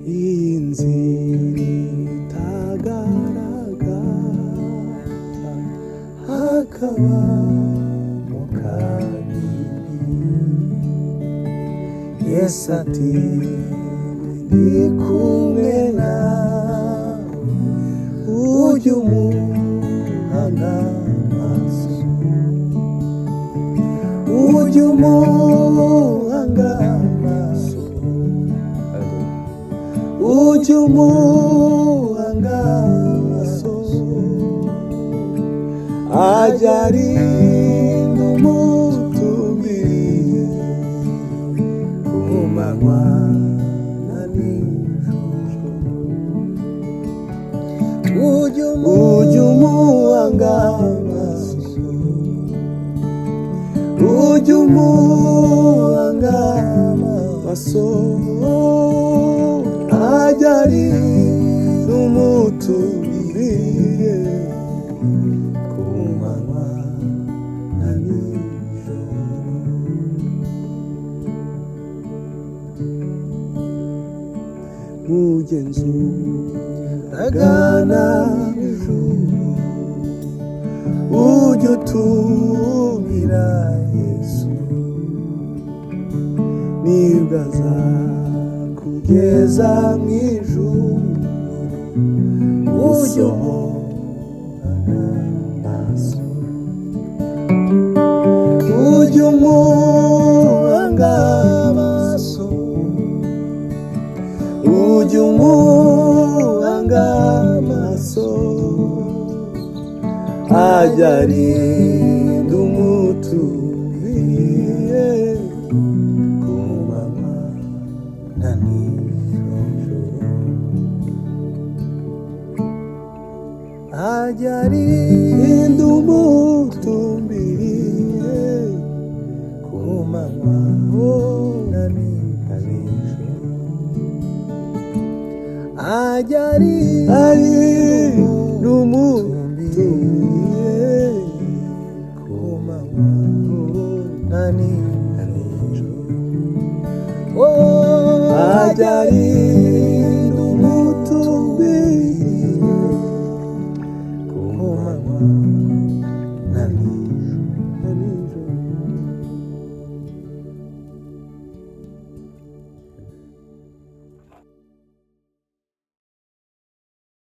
inzira itagaragara hakaba mu kabiri. Yesu ati ndi kumwe nawe ujye umuhanga amaso, ujye umuhanga amaso, ujye umuhanga amaso, ajya arinda umutumbiriye ku manywa na nijoro. Ujye umuhanga amaso, ujye umuhanga amaso, ajya arinda umutumbiriye ku manywa na nijoro. Ugenzuragana ijuru ujye utumira Yesu, nibwo azakugeza mu ijuru usohoka amaso. Ujye umuhanga amaso, ujye umuhanga amaso, ajya arinda umutumbiriye ku manywa na nijoro. Ajya arinda umutumbiriye ku manywa na nijoro. Ajya arinda umutumbiriye ku manywa na nijoro. Ajya arinda umutumbiriye ku manywa